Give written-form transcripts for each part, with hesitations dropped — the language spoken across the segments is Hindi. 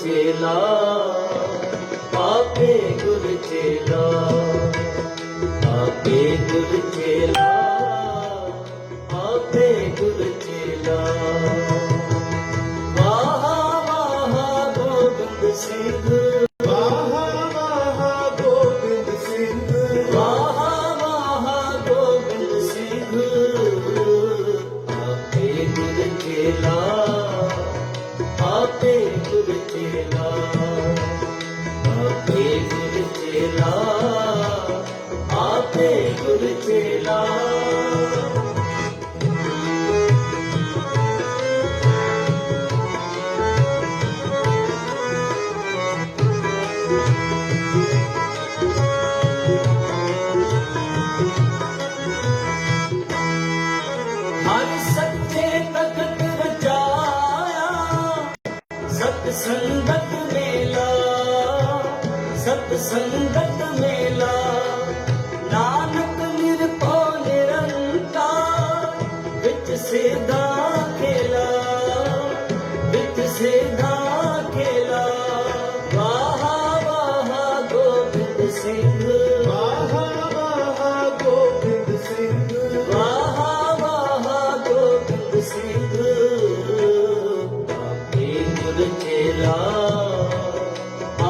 चेला आपे गुरु चेला आपे गुरु चेला आपे गुरु चेला वाह वाह गोविंद सिंह वाह वाह गोविंद सिंह वाह वाह गोविंद सिंह आपे गुरु चेला आपे गुरु चेला आपे गुरु चेला आपे गुरु चेला हर सच्चे तख्त रचाया सत्संगत मेला सत्संगत मेला नानक निरपो निरंकार विच सेधा खेला विच सेधा खेला वाह वाह गोविंद सिंह वाह वाह गोविंद सिंह वाह वाह गोविंद सिंह आपे गुरु चेला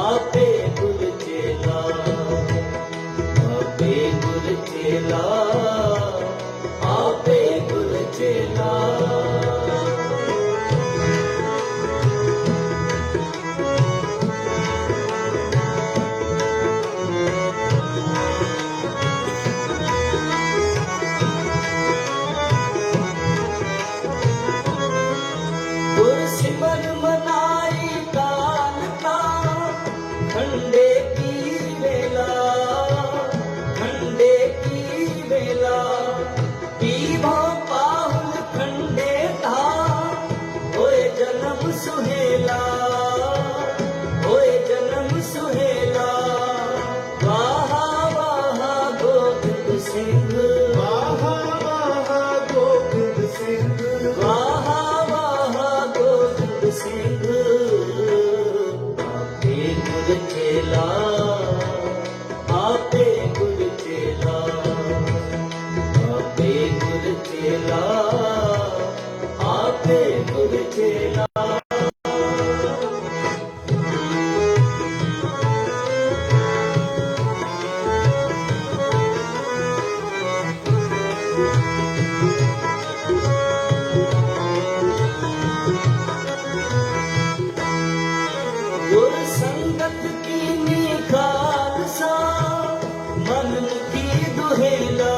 आपे गुरु चेला आपे गुरु चेला आपे गुरु चेला गुरसिमर मनाई काल का ठंडे की वेला ठंडे की वेला पीवा पाहुल ठंडे था होए जन्म सुहेला होए जन्म सुहेला वाह वाह गोविंद सिंह वाह वाह गोविंद सिंह वाह वाह गोविंद सिंह आपे गुरु चेला आपे गुरु चेला आपे गुरु चेला आपे गुरु चेला गुरु संगत की निखार सा मन मुखी दुहेला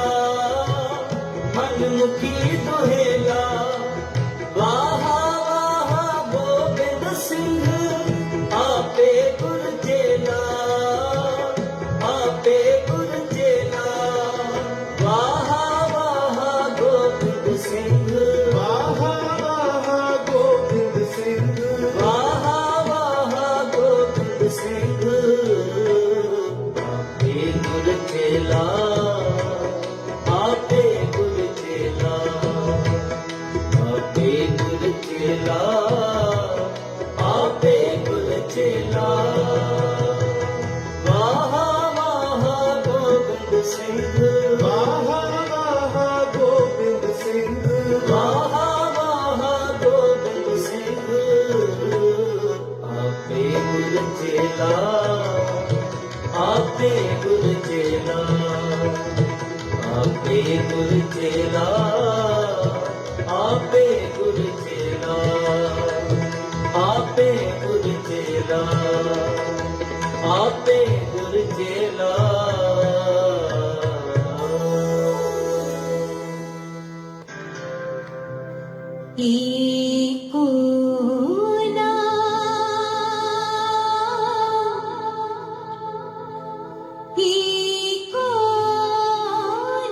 मन मुखी दुहेला वाह वाह गोविंद सिंह आपे गुरु चेला आपे गुरु चेला वाह वाह गोविंद सिंह वाह वाह गोविंद सिंह वाह वाह गोविंद सिंह आपे गुरु चेला आपे गुरु चेला आपे गुरु चेला आपे गुरु चेला वाह वाह गोविंद सिंह वाह वाह गोविंद सिंह वाह वाह गोविंद सिंह आपे गुरु चेला आपे गुरु चेला आपे गुरु चेला आपे गुरु चेला आपे गुरु चेला आपे गुरु चेला एको नाम एको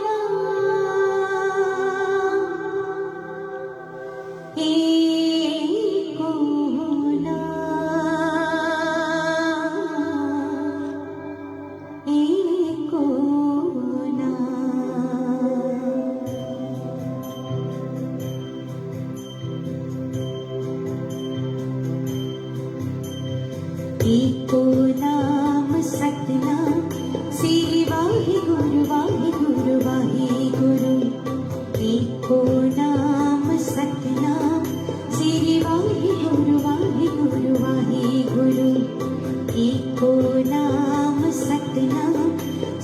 नाम एको नाम एको नाम सतनाम श्री वाहिगुरु वाहिगुरु वाहिगुरु एको नाम सतनाम श्री वाहिगुरु वाहिगुरु वाहिगुरु एको नाम सतनाम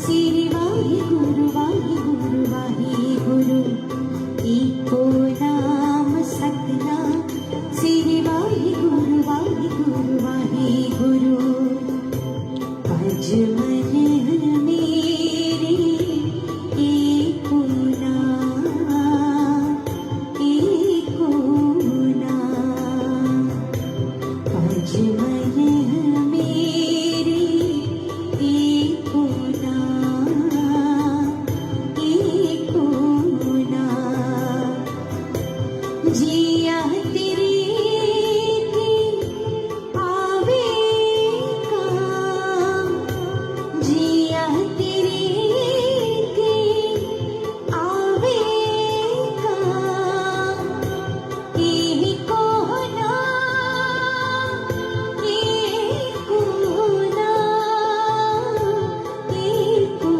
श्री वाहिगुरु वाहिगुरु वाहिगुरु एको नाम सतनाम श्री वाहिगुरु वाहिगुरु वाहिगुरु भज मन मेरे एको नाम भज मन मेरे एको नाम जिया तेरे के आवे काम जिया तेरे के आवे काम एको नाम एको नाम एको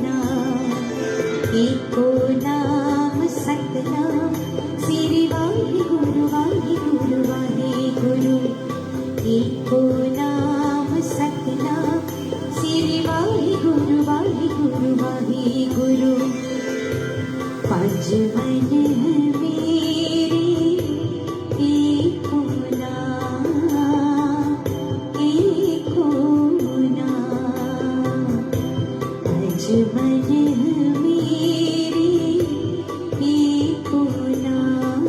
नाम एको नाम सतनाम श्री वाहिगुरु वाहिगुरु वाहिगुरु एको नाम सतनाम श्री वाहिगुरु वाहिगुरु वाहिगुरु भज मन मेरे एको नाम भज मन मेरे एको नाम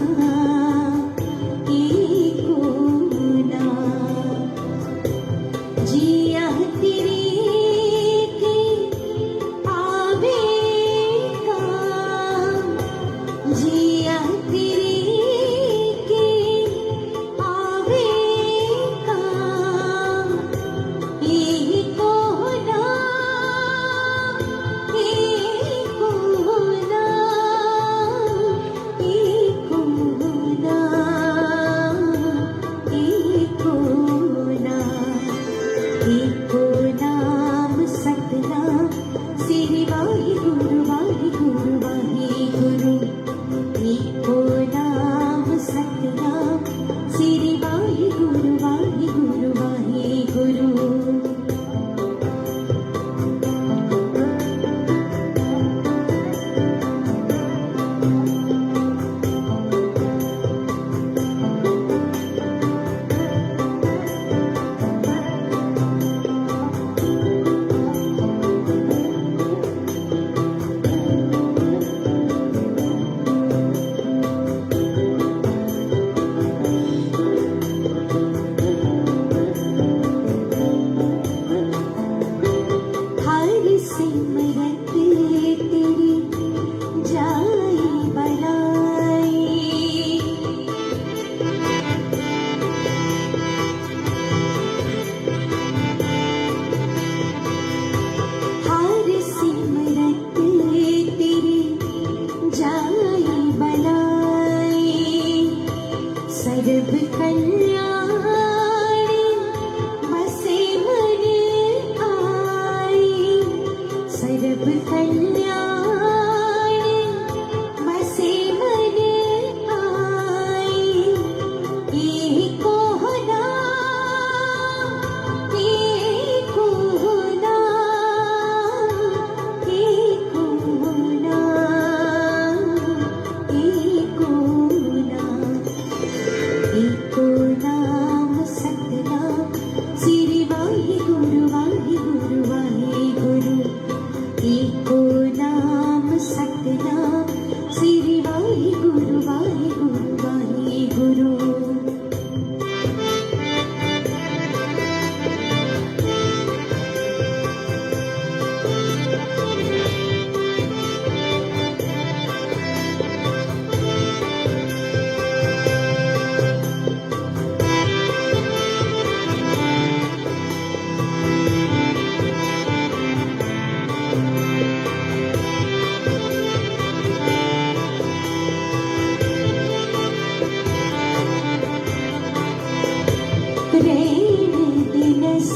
जिया तेरे के आवे काम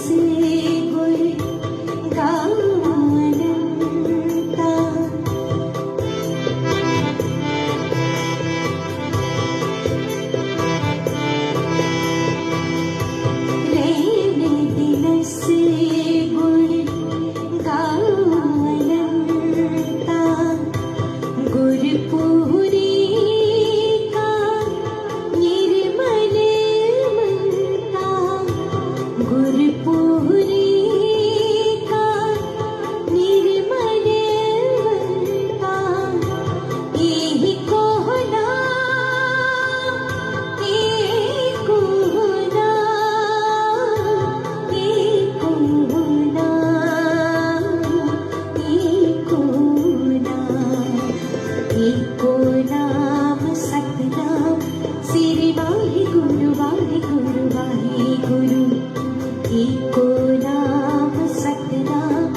गुर गावनंता लेने दिनस गुर गावनंता गुरपुरी का निर्मल मनता गुरपुरी का निर्मल मनता यही कोहना एको नाम सतनाम श्री वाहिगुरु वाहिगुरु वाहिगुरु एको नाम सतनाम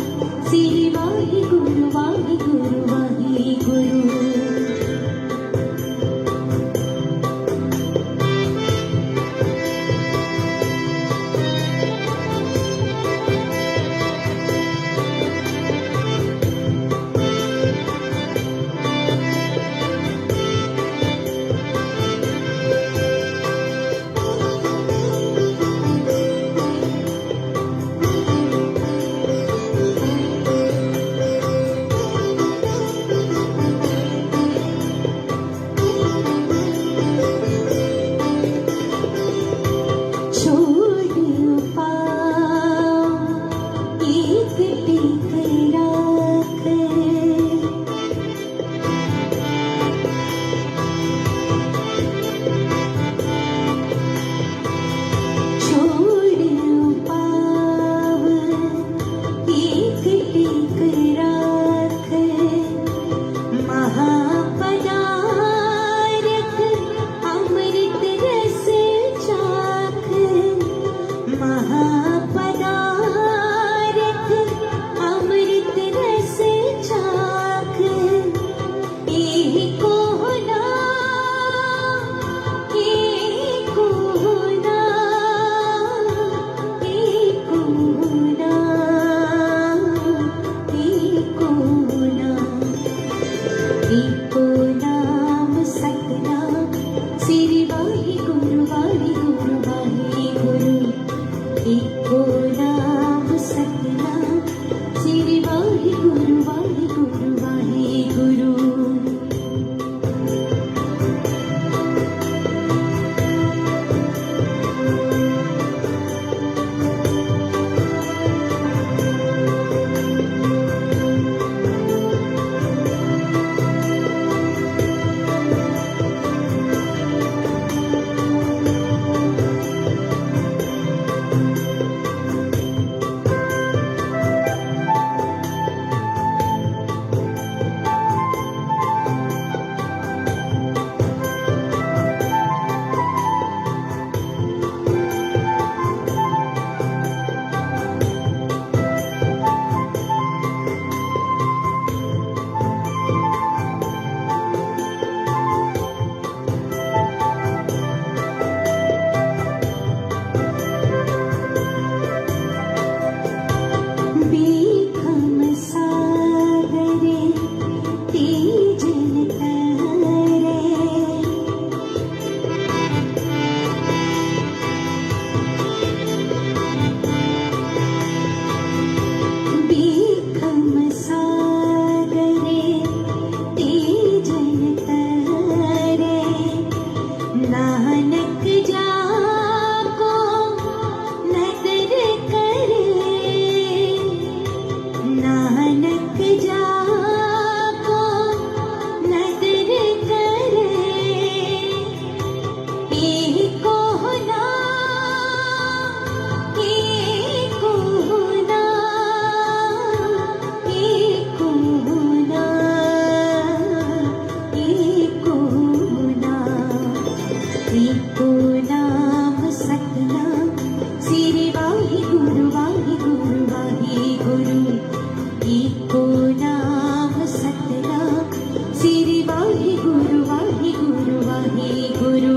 श्री वाहिगुरु वाहिगुरु वाहिगुरु एको नाम सतनाम श्री वाहिगुरु वाहिगुरु वाहिगुरु एको नाम सतनाम श्री वाहिगुरु वाहिगुरु वाहिगुरु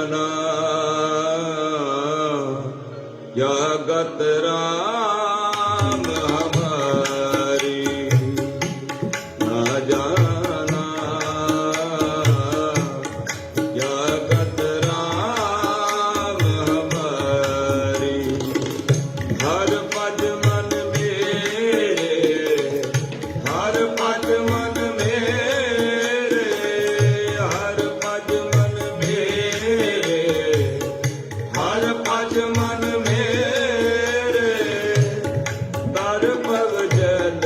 जाना जगत राम हमारी न जाना जगत राम हमारी हर पद मन मेरे हर पद मन मेरे हर पद मन मेरे हर पद मन मेरे तर पग जल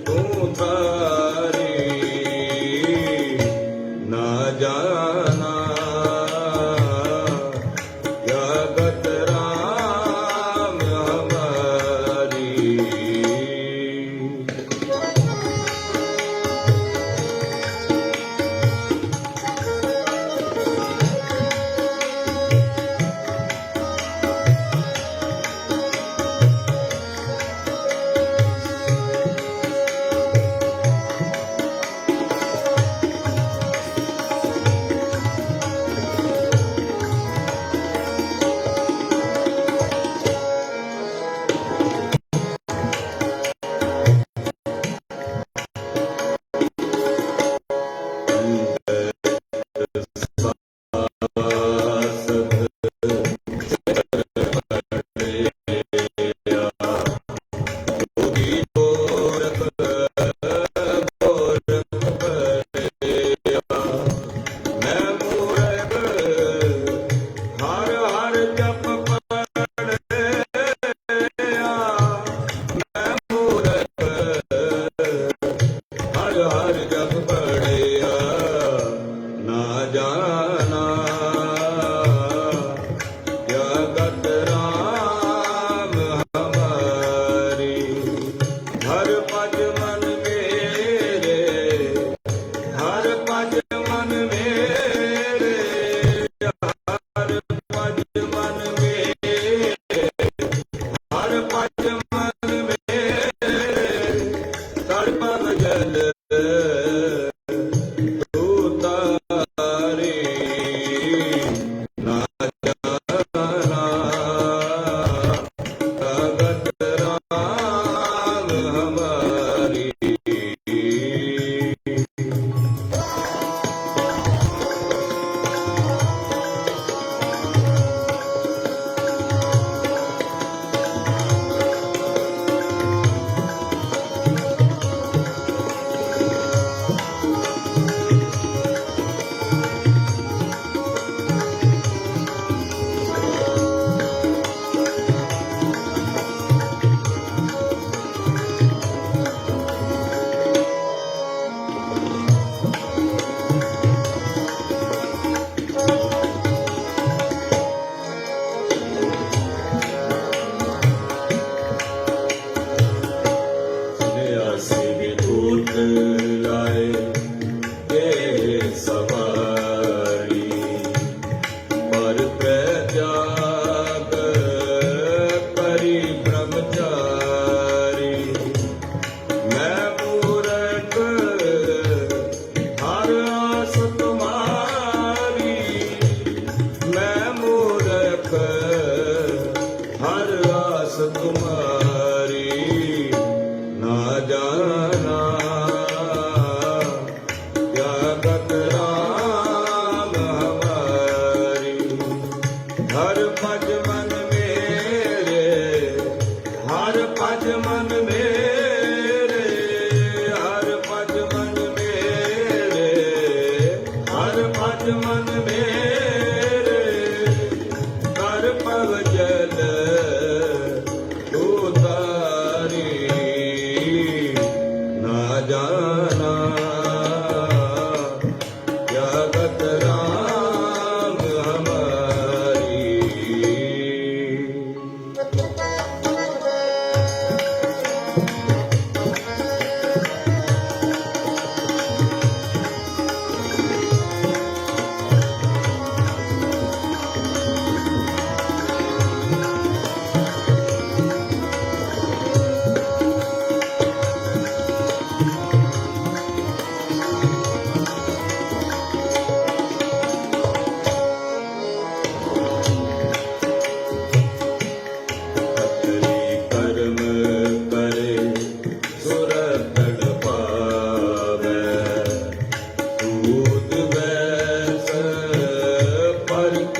तू तारी ना जाना जगत राम हमारी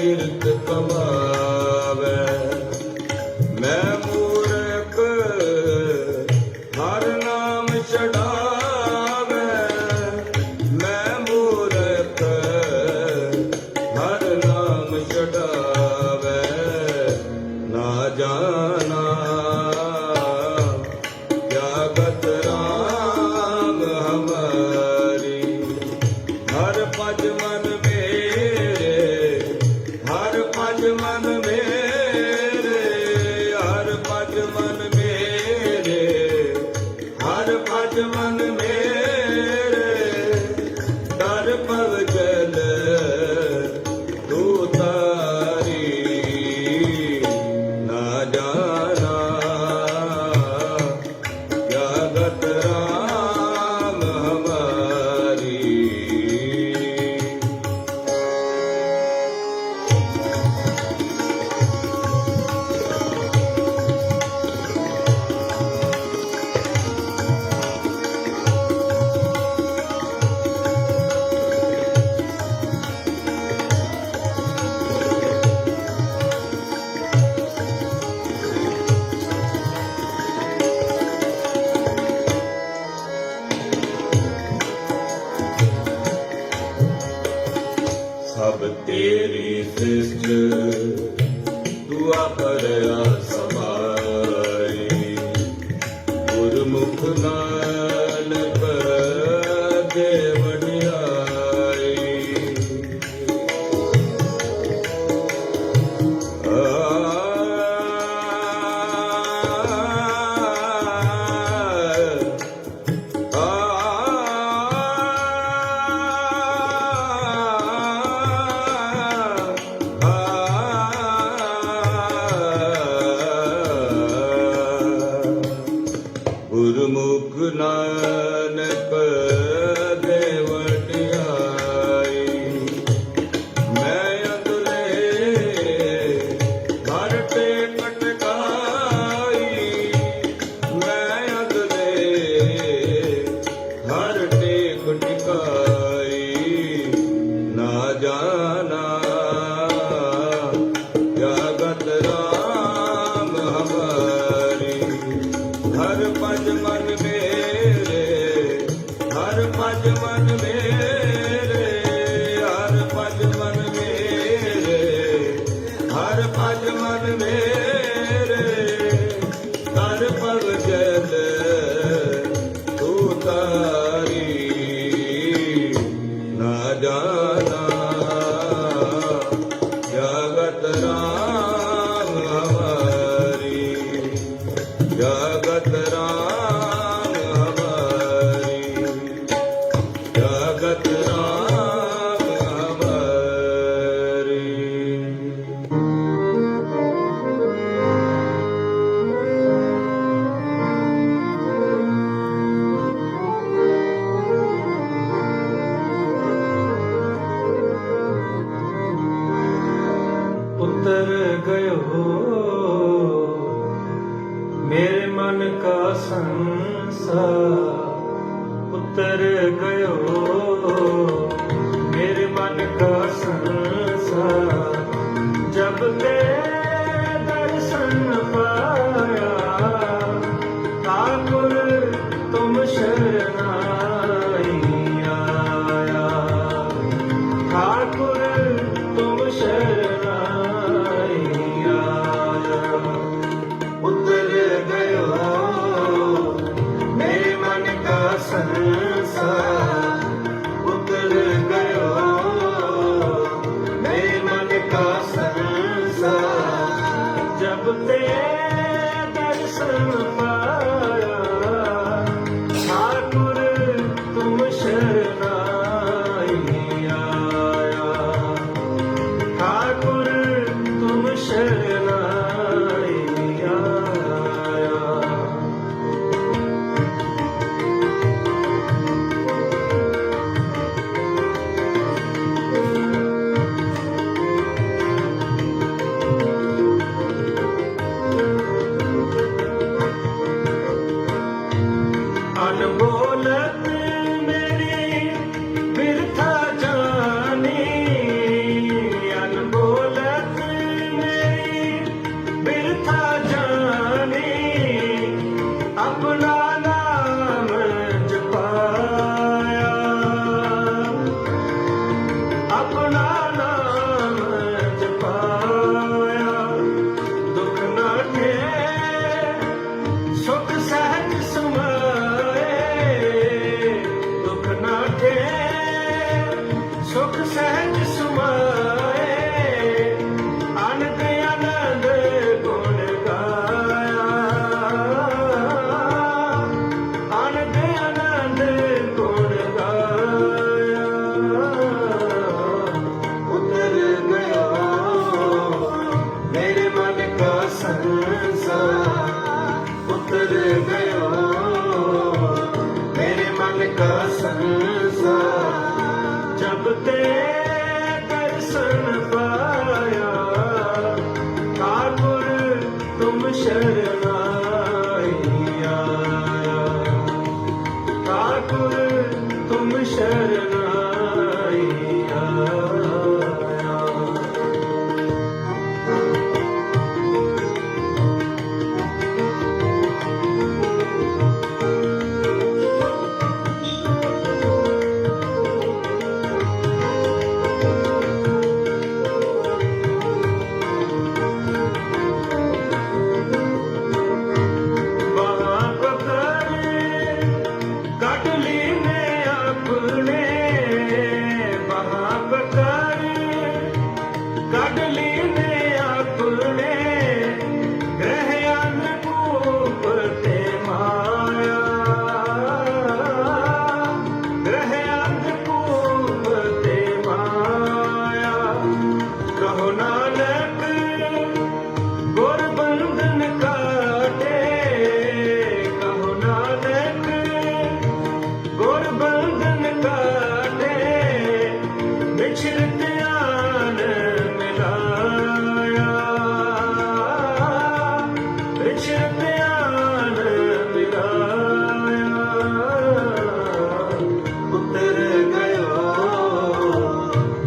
किरत कमावे मैं मूर्ख हर नाम छड़ावे मैं मूर्ख हर नाम छड़ावे ना जाना क्या गत राम हमारी हर पज मन मेरे हर पज मन मेरे हर पज मन मेरे हर पज मन मेरे डर पव जल तू तारी ना जाना क्या गत राम हमारी सब तेरी सृष्ट दुआ पर समाई गुरमुख नानक देवनियाई गुरमुख नानक देवटियाई मैं अंदले हर टेकट खाई मैं अंदले हर टेकट खाई ना जाना क्या गत राम हमारी हर पज मन मेरे हर पज मन मेरे हर पज मन मेरे हर पज मन मेरे कर पग जल तू तारी ना जाना जगत राम हमारी जगत राम हमारी जगत राम हमारी उतर गयो मेरे मन का संसार उतर गयो मेरे मन का संसार जब ते दर्शन पाया ठाकुर तुम शरणाई आया ठाकुर तुम शरणाई आया उतर गयो मेरे मन का संसार कहो नानक गुर बंधन काटे, कहो नानक गुर बंधन काटे, बिछड़ते आन मिलाया, बिछड़ते आन मिलाया। उतर गयो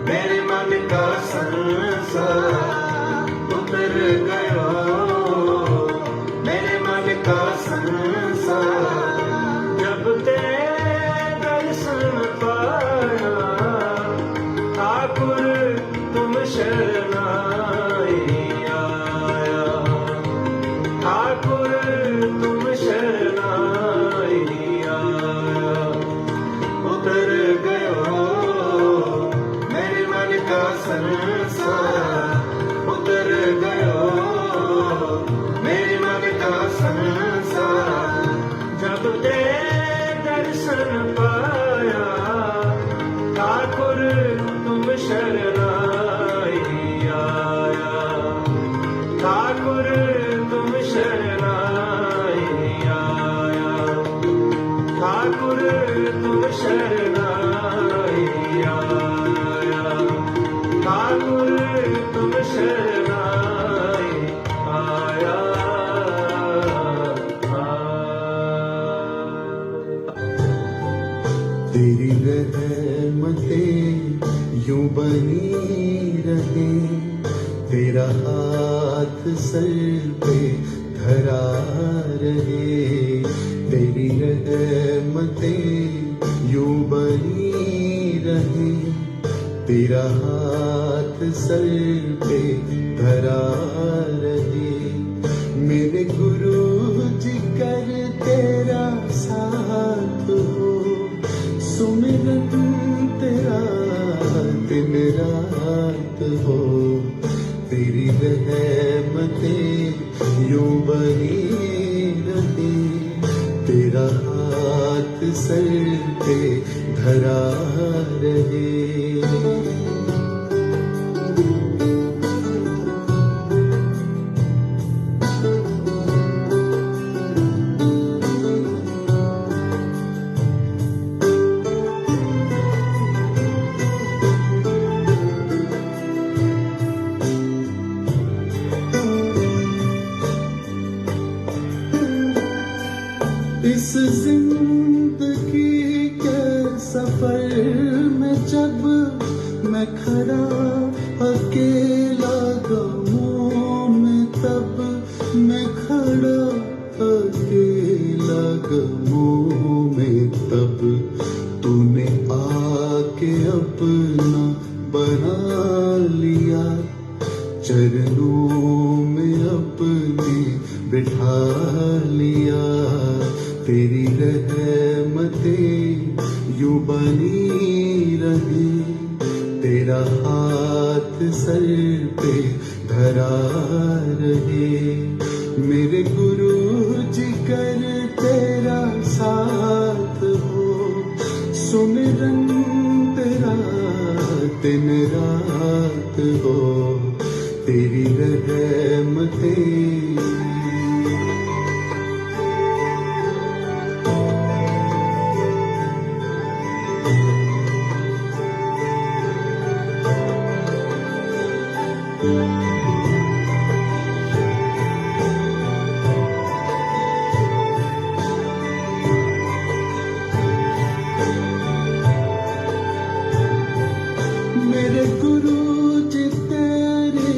मेरे मन का संसार, उतर गयो मेरे मन का संसार। जब ते दर्शन पाया ठाकुर तुम शरणाई आया, ठाकुर तुम शरणाई आया। उतर गयो मेरे मन का संसार, उतर गयो मेरे मन का संसार। जब ते दर्शन पाया ठाकुर तुम शरणाई आया, ठाकुर तुम शरणाई आया, ठाकुर तुम शरणाई आया, ठाकुर तुम शरणाई आया। तेरी रहमतें यूं बनी रहे, तेरा हाथ सर पे धरा रहे। तेरी रहमतें यूं बनी रहे, तेरा हाथ सर पे धरा रहे। मेरे गुरु जी कर तेरा साथ हो, सुमिरन तेरा दिन रात हो। तेरी रहमतें यूं बनी रहे, तेरा हाथ सर पे धरा रहे। इस जिंदगी के सफर में जब मैं खड़ा अकेला गमों में, तब मैं खड़ा अकेला गमों में, तब तूने आके अपना बना लिया, चरणों में अपने बिठा लिया। तेरी रहमतें यूं बनी रही, तेरा हाथ सर पे धरा रहे। मेरे गुरु जी कर तेरा साथ हो, सुमिरन तेरा दिन रात हो। तेरी रहमतें मेरे गुरु जी तेरी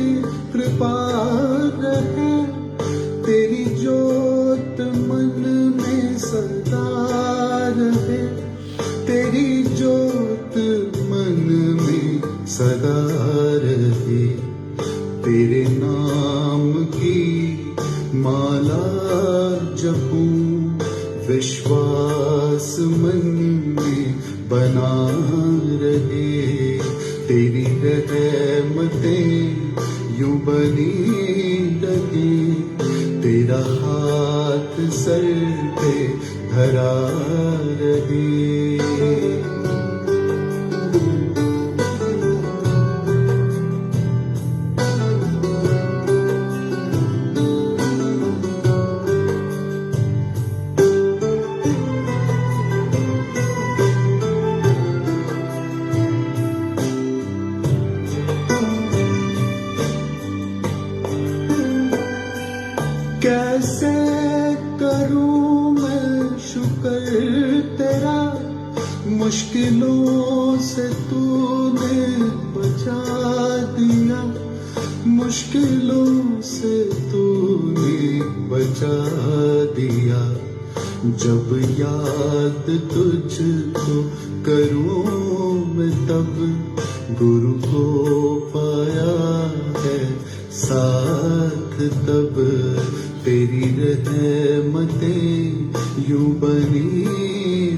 कृपा रहे, तेरी जोत मन में सदा रहे, तेरी जोत मन में सदा रहे। तेरे नाम की माला जपूं, विश्वास मन में बना रहे। तेरी रहमतें यूं बनी रही, तेरा हाथ सर पे धरा रहे। करूं मैं शुक्र तेरा, मुश्किलों से तूने बचा दिया, मुश्किलों से तूने बचा दिया। जब याद तुझको करूं मैं तब गुरु को पाया है साथ, तब तेरी रहमतें यूं बनी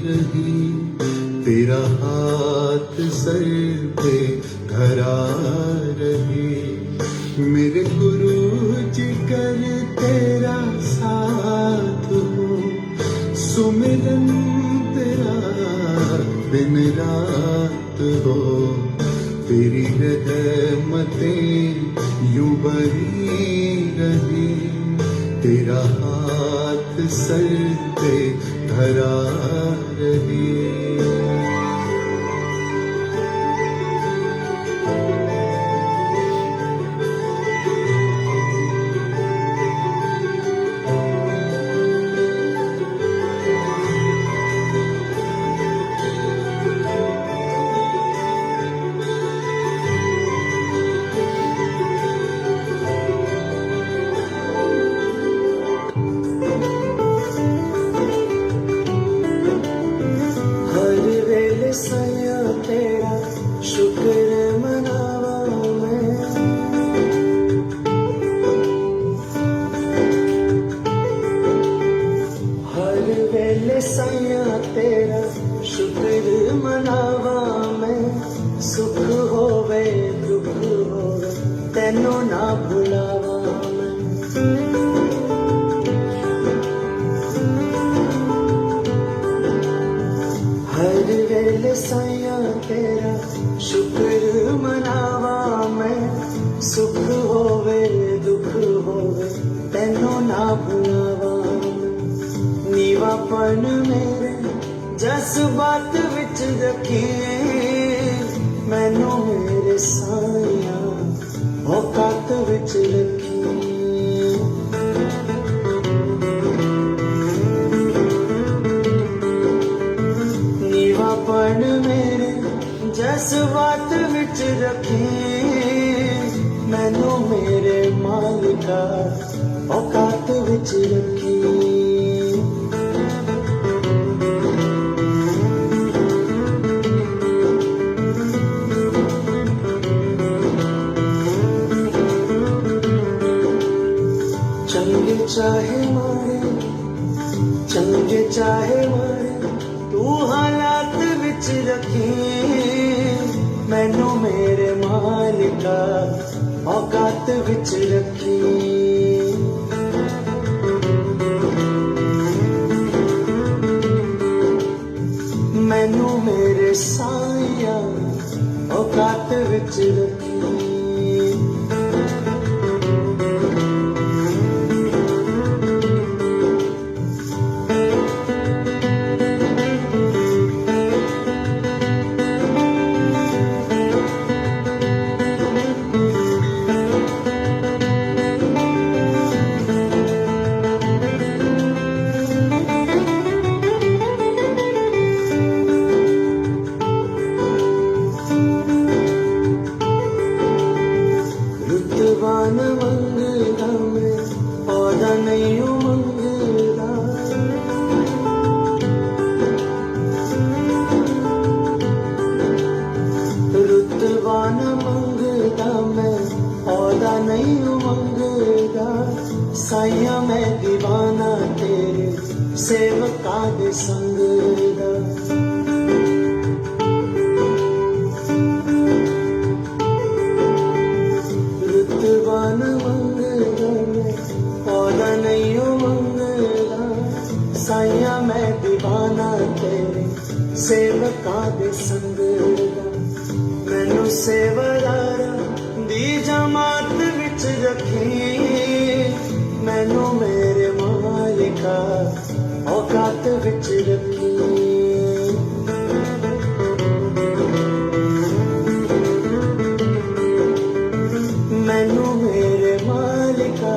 रही, तेरा हाथ सर पे धरा रहे। मेरे गुरु जी कर तेरा साथ हो, सुमिरन तेरा दिन रात हो, तेरी रहमतें यूं बनी रही, तेरा हाथ सर पे धरा रहे। हर वेले सया तेरा शुक्र मनावा मैं, हर वेले सया तेरा शुक्र मनावा मैं। सुख होवे दुख होवे तैनों ना भुलावा मैं, हर वेले सया तेरा शुक्र मनावा मैं। सुख होवे दुख होवे तैनों ना भुलावा मैं। नीवापन मेरे जज्बात विच रखी, मैनू मेरे साया औकात विच रखी। नीवापन मेरे जज्बात विच रखी, मैनू मेरे मालिका औकात विच रखी। चंगे चाहे मारे, चंगे चाहे मारे तू हालात विच रखी, मैनू मेरे मालिका औकात विच रखी। मैनू मेरे साया औकात विच रखी। रुतबान मंगदा मैं औदा नहीं मंगदा, रुतबान मंगदा मैं औदा नहीं मंगदा। साइया मैं दीवाना तेरे सेवका दे संग दा। रुतबान मंगदा मैं औदा नहीं मंगदा। साइया मैं दीवाना तेरे सेवका दे संग दा। मैनू सेवादारा दी जमात विच रखी, मैनू मेरे मालिका औकात विच रखी। मैनू मेरे मालिका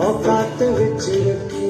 औकात विच रखी।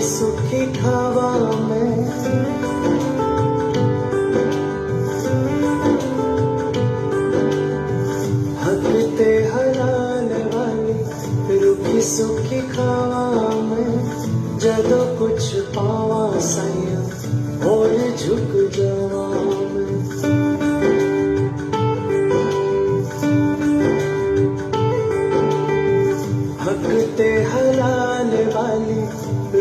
सुखी खावा मैं हक ते हलाल वाली रुखी सुखी खावा मैं जदों कुछ पावा साइया और झुक जावा मैं हक ते हलाल वाली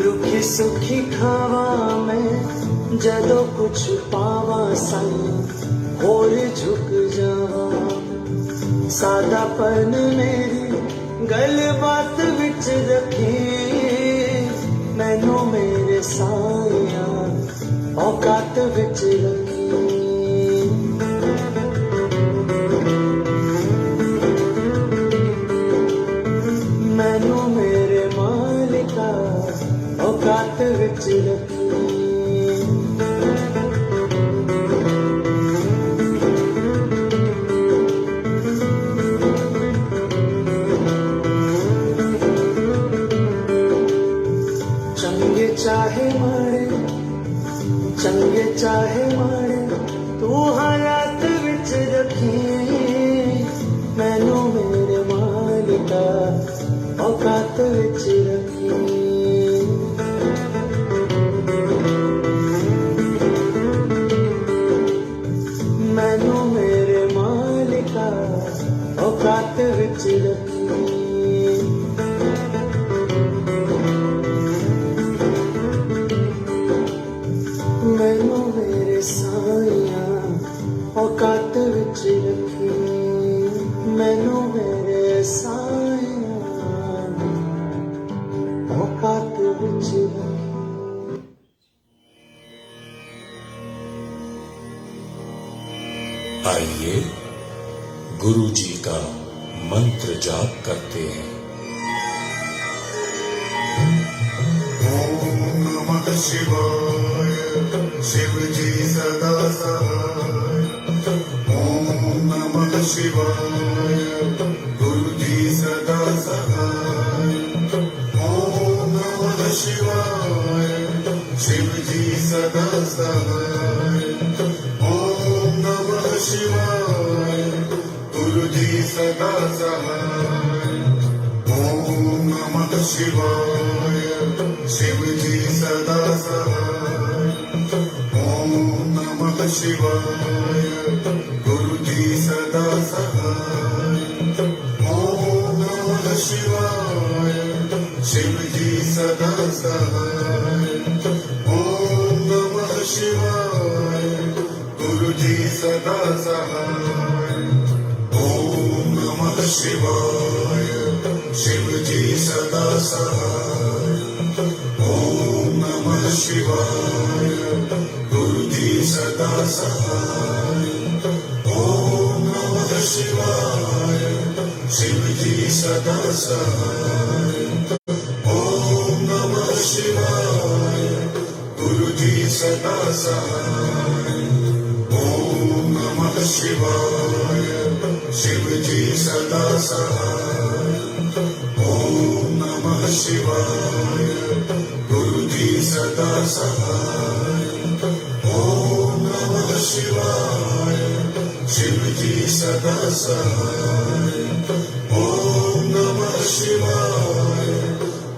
रुखी सुखी खावा मैं जदों कुछ पावा साइया और झुक जावा सादापन मेरी गल बात विच रखी मैनू मेरे साया औकात विच रखी मैनू मेरे मालिका औकात विच रखी चंगे चाहे माड़े तू हालात विच रखी मैनू मेरे मालिका औकात विच रखी मैनू मेरे मालिका औकात विच रखी मैनू मेरे साया औकात विच रखी मैनू मेरे साया औकात विच रखी आइए गुरु जी का मंत्र जाप करते हैं। ओम नमः शिवाय शिव जी सदा सहाय ओम नमः शिवाय गुरु जी सदा सहाय ओम नमः शिवाय शिव जी सदा सहाय ओम नमः शिवाय गुरु जी सदा सहाय ओम नमः शिवाय शिव जी सदा सहाय ओम नमः शिवाय गुरु जी सदा सहाय ओम नमः शिवाय शिव जी सदा सहाय ओम नमः शिवाय गुरु जी सदा सहाय ओम नमः शिवाय शिव जी सदा सहाय ओम नमः शिवाय गुरु जी सदा सहाय ओम नमः शिवाय शिव जी सदा सहाय ओम नमः शिवाय गुरु जी सदा सहाय ओम नमः शिवाय शिव जी सदा सहाय ओम नमः शिवाय गुरु जी सदा सहाय ओम नमः शिवाय शिव जी सदा सहाय ओम नमः शिवाय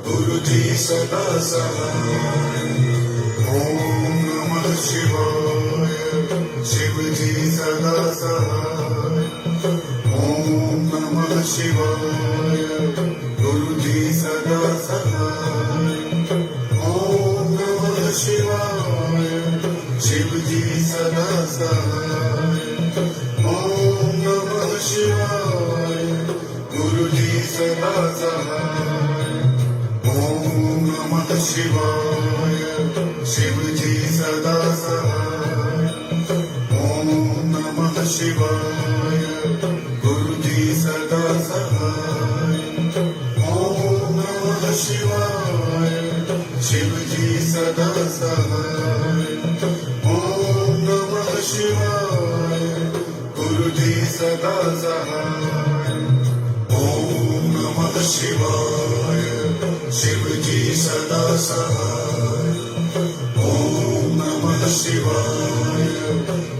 गुरु जी सदा सहाय ओम नमः शिवाय शिव जी सदा सहाय ओम नमः शिवाय गुरु जी सदा सहाय ओम नमः शिवाय शिव जी सदा सहाय ओम नमः शिवाय गुरु जी सदा सहाय ओम नमः शिवाय शिव जी सदा सहाय ओम नमः शिवाय गुरु जी सदा सहाय ओम नमः शिवाय शिव जी सदा सहाय ओम नमः शिवाय गुरु जी सदा सहाय ओम नमः शिवाय शिव जी सदा सहाय शिवाय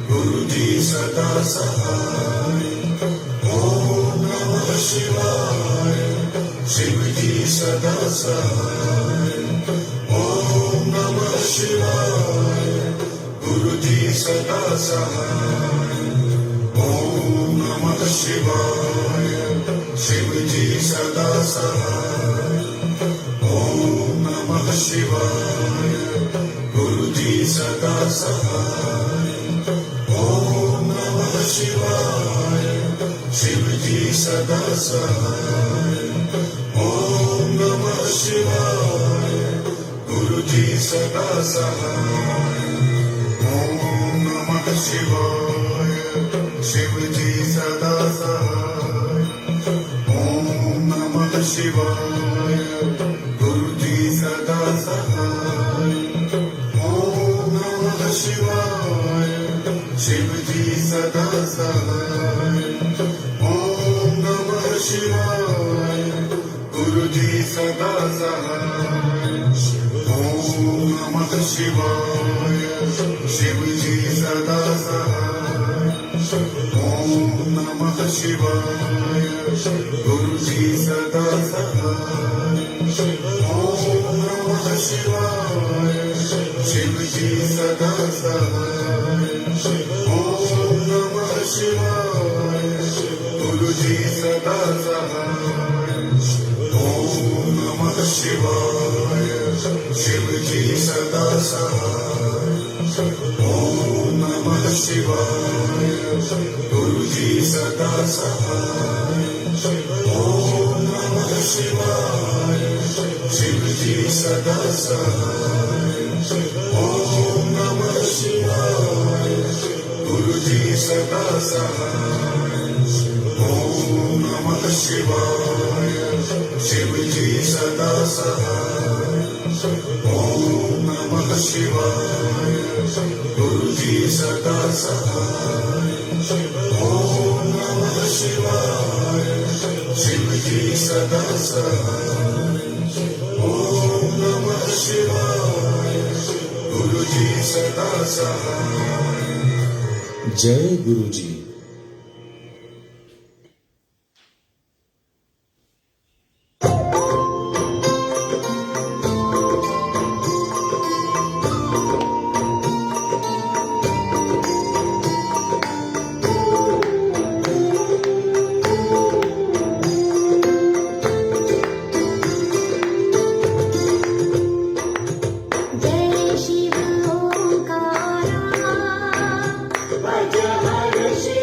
गुरु जी सदा सहाय ओम नमः शिवाय शिव जी सदा सहाय ओम नमः शिवाय गुरु जी सदा सहाय ओम नमः शिवाय शिव जी सदा सहाय ओम नमः शिवाय गुरु जी सदा सहाय ओम नमः शिवाय शिव जी सदा सहाय ओम नमः शिवाय गुरु जी सदा सहाय ओम नमः शिवाय शिव जी सदा सहाय ओम नमः शिवाय गुरु जी सदा सहाय ओम नमः शिवाय शिव जी सदा सहाय ओम नमः शिवाय गुरु जी सदा सहाय ओम नमः शिवाय शिव जी सदा सहाय ओम नमः शिवाय गुरु जी सदा सहाय ओम नमः शिवाय शिव जी सदा सहाय ओम नमः शिवाय गुरु जी सदा सहाय ओम नमः शिवाय शिव जी सदा सहाय ओम नमः शिवाय गुरु जी सदा सहाय ओम नमः शिवाय शिव जी सदा सहाय ओम नमः शिवाय गुरु जी सदा सहाय ओम नमः शिवाय शिव जी सदा सहाय ओम नमः शिवाय गुरु जी सदा सहाय ओम नमः शिवाय शिव जी सदा सहाय ओम नमः शिवाय गुरु जी सदा सहाय जय गुरु जी। जय शिव ओंकारा भज हर शिव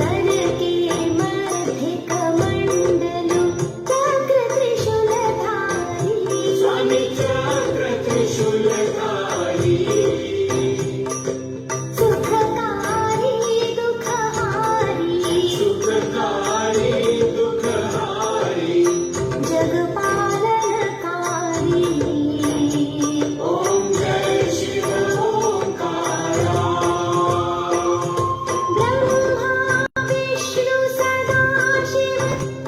करके मध्य कमंडलु चक्र त्रिशूलधारी स्वामी चक्र त्रिशूलधारी सुखकारी दुखहारी सुखकारी दुखहारी जगपालनकारी ओम जय शिव ओंकारा ब्रह्मा विष्णु सदा शिव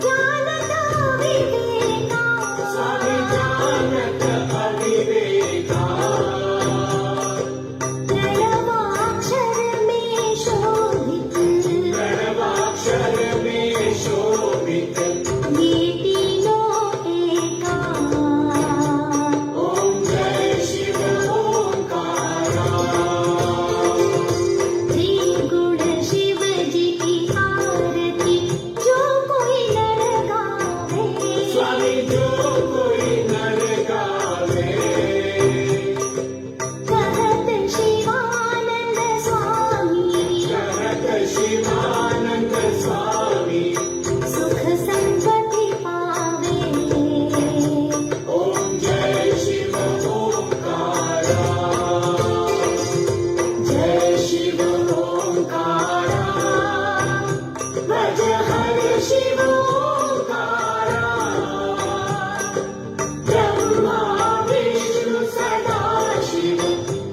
जानता विवेका स्वामी जानत अविवेका प्रणवाक्षर में शोभित प्रणवाक्षर में शोभित ये तीनों एका ओम जय शिव ओंकारा त्रिगुण शिव जी की आरती जो कोई नर गावे स्वामी जो कोई नर गावे कहत शिवानंद स्वामी कहत शिवानंद स्वामी सुख संपत्ति पावे ओम जय शिव ओंकारा जय शिव ओंकारा भज हर शिव ओंकारा ब्रह्मा विष्णु सदा शिव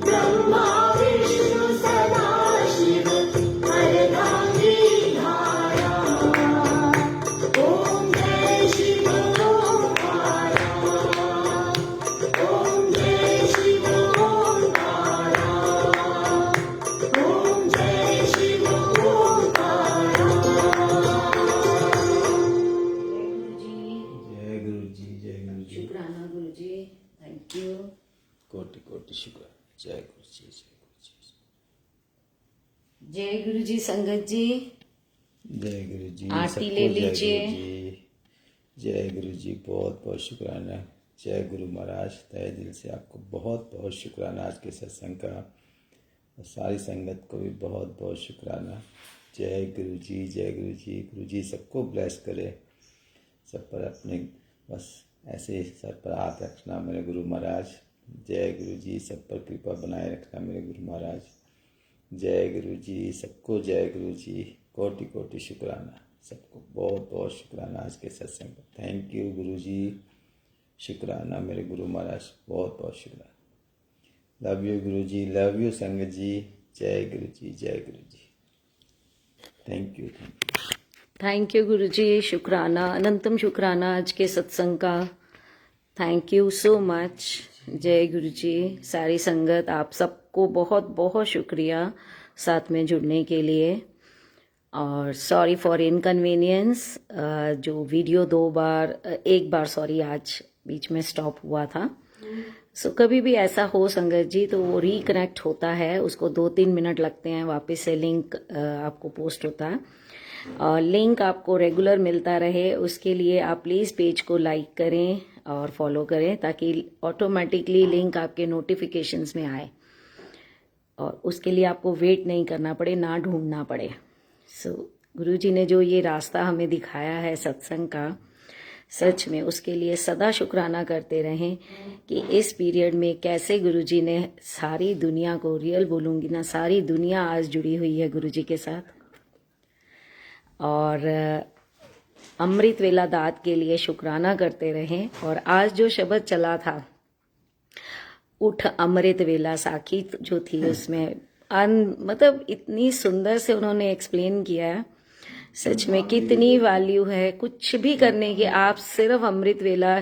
ब्रह्मा विष्णु सदा शिव अर्धांगी धारा ओम जय शिव ओंकारा ओम जय शिव ओंकारा ओम जय शिव ओंकारा जय गुरु जी जय गुरु जी शुक्राना गुरु जी, थैंक यू। कोटि कोटि शुक्र जय गुरु जी जय गुरु जी जय गुरु जी संगत जी, जय गुरु जी आरती सबको ले जय लीजिए। गुरु जी जय गुरु जी बहुत बहुत शुक्राना जय गुरु महाराज तहे दिल से आपको बहुत बहुत शुक्राना आज के सत्संग का और सारी संगत को भी बहुत बहुत शुक्राना जय गुरु जी गुरु जी सबको ब्लेस करे सब पर अपने बस ऐसे सर पर हाथ रखना मेरे गुरु महाराज जय गुरु जी सब पर कृपा बनाए रखना मेरे गुरु महाराज जय गुरु जी सबको जय गुरु जी कोटि कोटि शुक्राना सबको बहुत बहुत शुक्राना आज के सत्संग पर थैंक यू गुरु जी शुक्राना मेरे गुरु महाराज बहुत बहुत शुक्राना love you Guru ji love you संगत जी जय गुरु जी थैंक यू थैंक यू गुरु जी, शुक्राना, अनंतम शुक्राना आज के सत्संग का। Thank you so much. जय गुरु जी। सारी संगत आप सबको बहुत बहुत शुक्रिया साथ में जुड़ने के लिए, और सॉरी फॉर इनकन्वीनियंस। जो वीडियो एक बार आज बीच में स्टॉप हुआ था। सो कभी भी ऐसा हो संगत जी तो वो रिकनेक्ट होता है, उसको 2-3 मिनट लगते हैं, वापस से लिंक आपको पोस्ट होता है। लिंक आपको रेगुलर मिलता रहे उसके लिए आप प्लीज़ पेज को लाइक करें और फॉलो करें, ताकि ऑटोमेटिकली लिंक आपके नोटिफिकेशंस में आए और उसके लिए आपको वेट नहीं करना पड़े, ना ढूंढना पड़े। सो गुरुजी ने जो ये रास्ता हमें दिखाया है सत्संग का, सच में उसके लिए सदा शुक्राना करते रहें कि इस पीरियड में कैसे गुरुजी ने सारी दुनिया को, रियल बोलूँगी ना, सारी दुनिया आज जुड़ी हुई है गुरुजी के साथ। और अमृत वेला दात के लिए शुक्राना करते रहें। और आज जो शब्द चला था, उठ अमृत वेला साखी जो थी, उसमें मतलब इतनी सुंदर से उन्होंने एक्सप्लेन किया है, सच में कितनी वैल्यू है कुछ भी करने की। आप सिर्फ अमृत वेला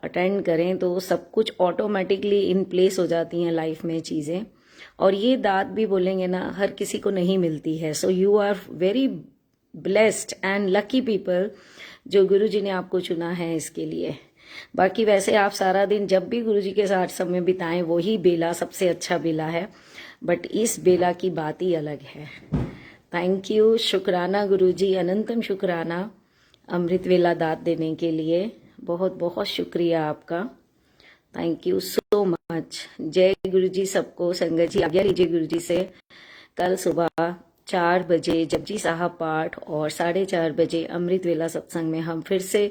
अटेंड करें तो सब कुछ ऑटोमेटिकली इन प्लेस हो जाती हैं लाइफ में चीज़ें। और ये दात भी बोलेंगे ना, हर किसी को नहीं मिलती है। So you are very blessed and lucky people जो गुरुजी ने आपको चुना है इसके लिए। बाकी वैसे आप सारा दिन जब भी गुरुजी के साथ समय बिताएं, वही बेला सबसे अच्छा बेला है, बट इस बेला की बात ही अलग है। थैंक यू, शुक्राना गुरुजी, अनंतम शुक्राना अमृत वेला दात देने के लिए। बहुत बहुत शुक्रिया आपका, थैंक यू सो मच। जय गुरुजी सबको। संगत जी आज्ञा लीजिए गुरुजी से। कल सुबह 4 बजे जपजी साहब पाठ और 4:30 बजे अमृत वेला सत्संग में हम फिर से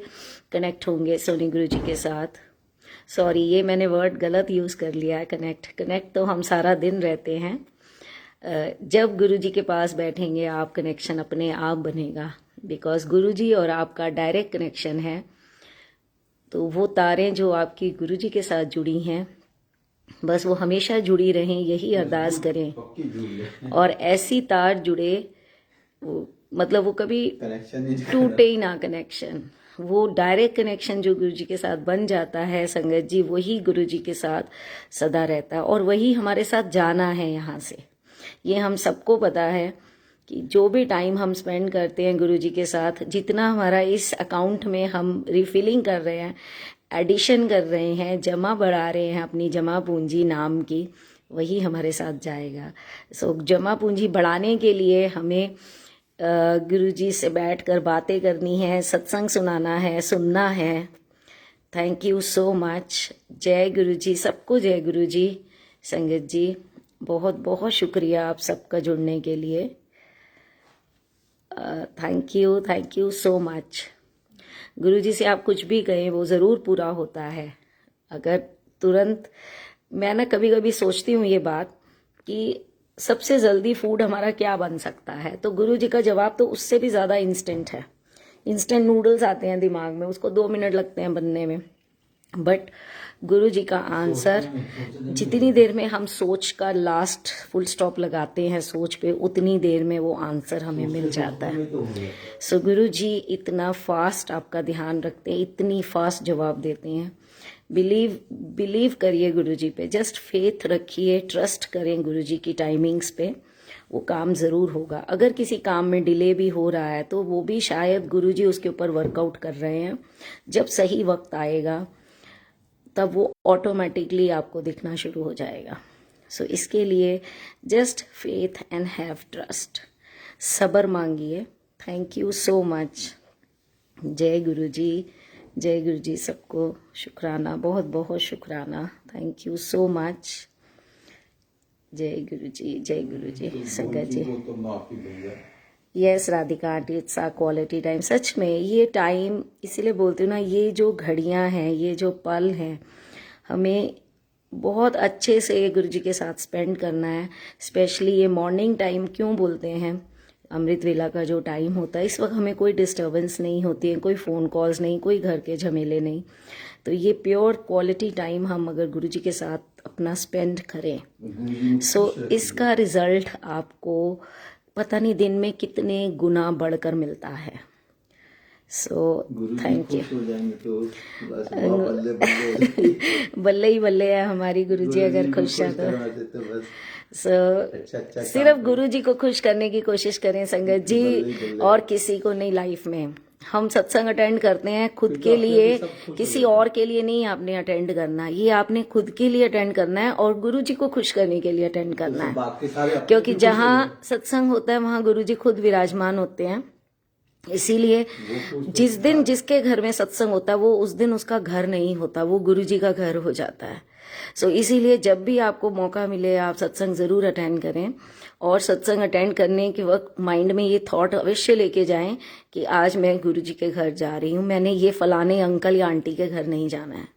कनेक्ट होंगे सोनी गुरु जी के साथ। सॉरी, ये मैंने वर्ड गलत यूज़ कर लिया है। कनेक्ट तो हम सारा दिन रहते हैं। जब गुरु जी के पास बैठेंगे आप, कनेक्शन अपने आप बनेगा, बिकॉज गुरु जी और आपका डायरेक्ट कनेक्शन है। तो वो तारें जो आपकी गुरु जी के साथ जुड़ी हैं, बस वो हमेशा जुड़ी रहें, यही अरदास करें। और ऐसी तार जुड़े, मतलब वो कभी टूटे ही ना कनेक्शन। वो डायरेक्ट कनेक्शन जो गुरु जी के साथ बन जाता है संगत जी, वही गुरु जी के साथ सदा रहता है और वही हमारे साथ जाना है यहाँ से। ये हम सबको पता है कि जो भी टाइम हम स्पेंड करते हैं गुरु जी के साथ, जितना हमारा इस अकाउंट में हम रिफिलिंग कर रहे हैं, एडिशन कर रहे हैं, जमा बढ़ा रहे हैं अपनी जमा पूंजी नाम की, वही हमारे साथ जाएगा। सो जमा पूंजी बढ़ाने के लिए हमें गुरु जी से बैठकर बातें करनी है, सत्संग सुनाना है, सुनना है। Thank you so much. जय गुरु जी, सबको जय गुरु जी। संगत जी बहुत बहुत शुक्रिया आप सबका जुड़ने के लिए। Thank you so much. गुरु जी से आप कुछ भी कहें वो ज़रूर पूरा होता है। अगर तुरंत, मैं ना कभी कभी सोचती हूँ ये बात कि सबसे जल्दी फूड हमारा क्या बन सकता है, तो गुरु जी का जवाब तो उससे भी ज़्यादा इंस्टेंट है। इंस्टेंट नूडल्स आते हैं दिमाग में, उसको 2 मिनट लगते हैं बनने में, बट गुरु जी का आंसर, जितनी देर में हम सोच का लास्ट फुल स्टॉप लगाते हैं सोच पे, उतनी देर में वो आंसर हमें मिल जाता है। सो गुरु जी इतना फास्ट आपका ध्यान रखते हैं, इतनी फास्ट जवाब देते हैं। बिलीव करिए गुरु जी पे, जस्ट फेथ रखिए, ट्रस्ट करें गुरु जी की टाइमिंग्स पे, वो काम ज़रूर होगा। अगर किसी काम में डिले भी हो रहा है तो वो भी शायद गुरु जी उसके ऊपर वर्कआउट कर रहे हैं। जब सही वक्त आएगा तब वो ऑटोमेटिकली आपको दिखना शुरू हो जाएगा। सो इसके लिए just faith and have trust, सब्र मांगिए। Thank you so much. जय गुरु जी, जय गुरु जी। सबको शुक्राना, बहुत बहुत शुक्राना। Thank you so much. जय गुरु जी, जय गुरु जी। संगत जी, yes Radhika aunty, it's a quality time. सच में ये टाइम, इसीलिए बोलती हूँ ना, ये जो घड़ियाँ हैं, ये जो पल हैं, हमें बहुत अच्छे से गुरु जी के साथ स्पेंड करना है। स्पेशली ये मॉर्निंग टाइम क्यों बोलते हैं, अमृत वेला का जो टाइम होता है, इस वक्त हमें कोई डिस्टर्बेंस नहीं होती है, कोई फ़ोन कॉल्स नहीं, कोई घर के झमेले नहीं। तो ये प्योर क्वालिटी टाइम हम अगर गुरु जी के साथ अपना स्पेंड करें, सो इसका रिजल्ट आपको पता नहीं दिन में कितने गुना बढ़कर मिलता है। So thank you. बल्ले ही बल्ले है हमारी गुरु जी, अगर खुश है तो। सो सिर्फ गुरु जी को खुश करने की कोशिश करें संगत जी, और किसी को नहीं। लाइफ में हम सत्संग अटेंड करते हैं खुद के लिए, किसी और के लिए नहीं आपने अटेंड करना। ये आपने खुद के लिए अटेंड करना है और गुरु जी को खुश करने के लिए अटेंड करना है, क्योंकि जहाँ सत्संग होता है वहाँ गुरु जी खुद विराजमान होते हैं। इसीलिए जिस दिन जिसके घर में सत्संग होता है वो उस दिन उसका घर नहीं होता, वो गुरु जी का घर हो जाता है। सो इसीलिए जब भी आपको मौका मिले आप सत्संग ज़रूर अटेंड करें, और सत्संग अटेंड करने के वक्त माइंड में ये थॉट अवश्य लेके जाएं कि आज मैं गुरु जी के घर जा रही हूँ, मैंने ये फलाने अंकल या आंटी के घर नहीं जाना है।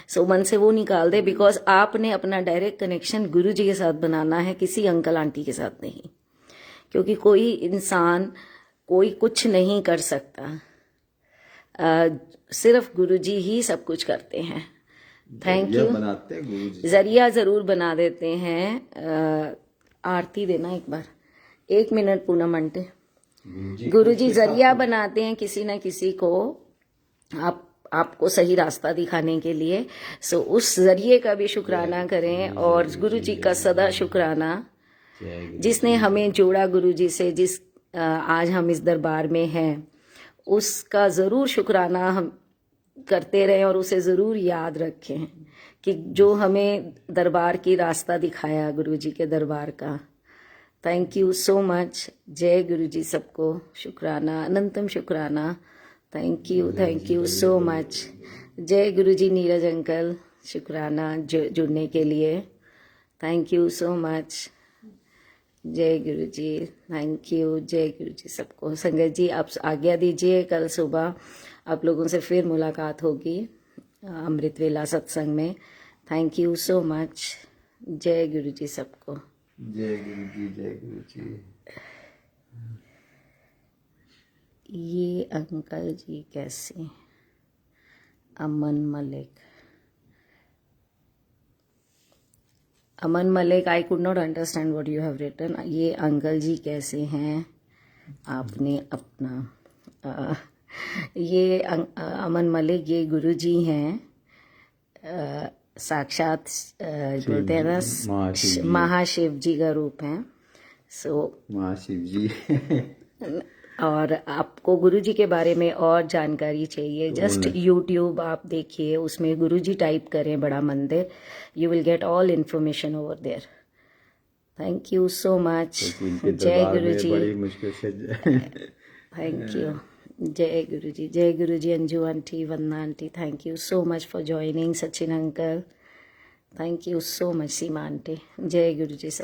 सो मन से वो निकाल दे, बिकॉज आपने अपना डायरेक्ट कनेक्शन गुरु जी के साथ बनाना है, किसी अंकल आंटी के साथ नहीं। क्योंकि कोई इंसान कोई कुछ नहीं कर सकता, सिर्फ गुरु जी ही सब कुछ करते हैं। Thank you. जरिया ज़रूर बना देते हैं। आरती देना एक बार, 1 मिनट पूनम आंटी। गुरु जी जरिया बनाते हैं किसी न किसी को आपको सही रास्ता दिखाने के लिए। सो उस जरिए का भी शुक्राना करें, और गुरु जी का सदा शुक्राना, जिसने हमें जोड़ा गुरु जी से, जिस आज हम इस दरबार में हैं, उसका ज़रूर शुक्राना हम करते रहें और उसे ज़रूर याद रखें कि जो हमें दरबार की रास्ता दिखाया, गुरु जी के दरबार का। Thank you so much. जय गुरु जी, सबको शुक्राना, अनंतम शुक्राना। Thank you so much. जय गुरु जी। नीरज अंकल, शुक्राना जुड़ने के लिए। Thank you so much. जय गुरु जी, थैंक यू। जय गुरु जी सबको। संगत जी आप आज्ञा दीजिए, कल सुबह आप लोगों से फिर मुलाकात होगी अमृत वेला सत्संग में। Thank you so much. जय गुरु जी सबको। जय गुरु जी, जय गुरु जी। ये अंकल जी कैसे? Aman Malik, Aman Malik, I could not understand what you have written. ये अंकल जी कैसे हैं? आपने अपना ये अमन मलिक, ये गुरु जी हैं, साक्षात बोलते हैं ना महाशिव जी का रूप हैं। सो महाशिव जी। और आपको गुरु जी के बारे में और जानकारी चाहिए, जस्ट यूट्यूब आप देखिए, उसमें गुरु जी टाइप करें Bada Mandir, you will get all information over there. Thank you so much. जय गुरु जी। बड़ी मुश्किल से थैंक यू। जय गुरु जी, जय गुरु ji. Anju aunty, Vandana aunty, thank you so much for joining. Sachin uncle, thank you so much. Seema aunty, जय गुरु जी सब।